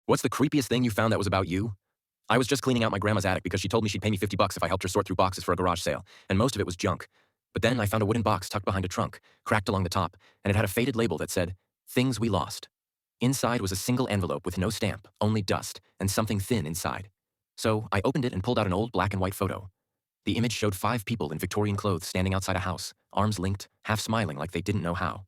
What's the creepiest thing you found that was about you? I was just cleaning out my grandma's attic because she told me she'd pay me $50 if I helped her sort through boxes for a garage sale, and most of it was junk. But then I found a wooden box tucked behind a trunk, cracked along the top, and it had a faded label that said, "Things we lost." Inside was a single envelope with no stamp, only dust, and something thin inside. So I opened it and pulled out an old black and white photo. The image showed 5 people in Victorian clothes standing outside a house, arms linked, half smiling like they didn't know how.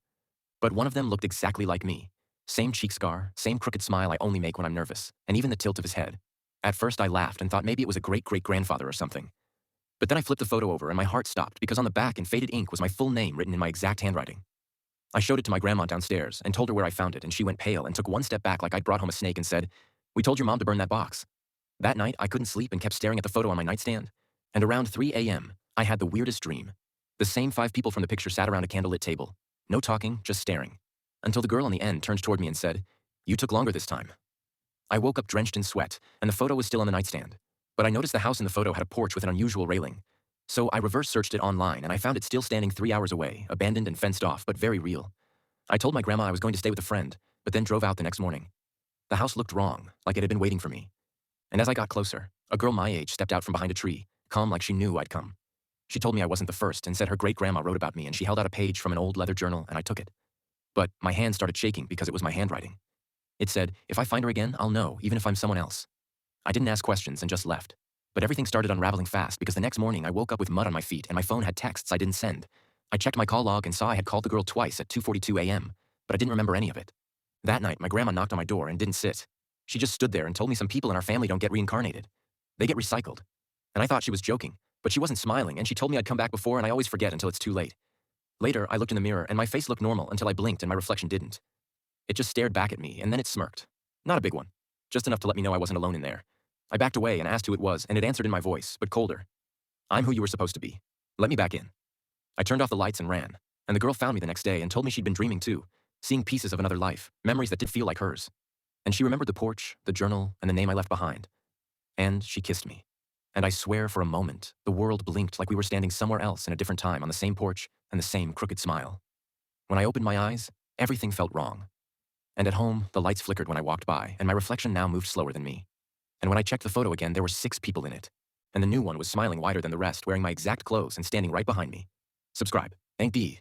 But one of them looked exactly like me. Same cheek scar, same crooked smile I only make when I'm nervous, and even the tilt of his head. At first I laughed and thought maybe it was a great-great-grandfather or something. But then I flipped the photo over and my heart stopped because on the back in faded ink was my full name written in my exact handwriting. I showed it to my grandma downstairs and told her where I found it, and she went pale and took one step back like I'd brought home a snake and said, "We told your mom to burn that box." That night I couldn't sleep and kept staring at the photo on my nightstand. And around 3 a.m., I had the weirdest dream. The same 5 people from the picture sat around a candlelit table. No talking, just staring. Until the girl on the end turned toward me and said, "You took longer this time." I woke up drenched in sweat, and the photo was still on the nightstand. But I noticed the house in the photo had a porch with an unusual railing. So I reverse searched it online, and I found it still standing 3 hours away, abandoned and fenced off, but very real. I told my grandma I was going to stay with a friend, but then drove out the next morning. The house looked wrong, like it had been waiting for me. And as I got closer, a girl my age stepped out from behind a tree, calm like she knew I'd come. She told me I wasn't the first and said her great-grandma wrote about me, and she held out a page from an old leather journal, and I took it. But my hand started shaking because it was my handwriting. It said, "If I find her again, I'll know, even if I'm someone else." I didn't ask questions and just left. But everything started unraveling fast because the next morning I woke up with mud on my feet and my phone had texts I didn't send. I checked my call log and saw I had called the girl twice at 2:42 a.m., but I didn't remember any of it. That night, my grandma knocked on my door and didn't sit. She just stood there and told me some people in our family don't get reincarnated. They get recycled. And I thought she was joking, but she wasn't smiling, and she told me I'd come back before, and I always forget until it's too late. Later, I looked in the mirror and my face looked normal until I blinked and my reflection didn't. It just stared back at me and then it smirked. Not a big one. Just enough to let me know I wasn't alone in there. I backed away and asked who it was, and it answered in my voice, but colder. "I'm who you were supposed to be. Let me back in." I turned off the lights and ran, and the girl found me the next day and told me she'd been dreaming too, seeing pieces of another life, memories that did feel like hers. And she remembered the porch, the journal, and the name I left behind. And she kissed me. And I swear for a moment, the world blinked like we were standing somewhere else in a different time on the same porch and the same crooked smile. When I opened my eyes, everything felt wrong. And at home, the lights flickered when I walked by, and my reflection now moved slower than me. And when I checked the photo again, there were 6 people in it. And the new one was smiling wider than the rest, wearing my exact clothes and standing right behind me. Subscribe. Thank D.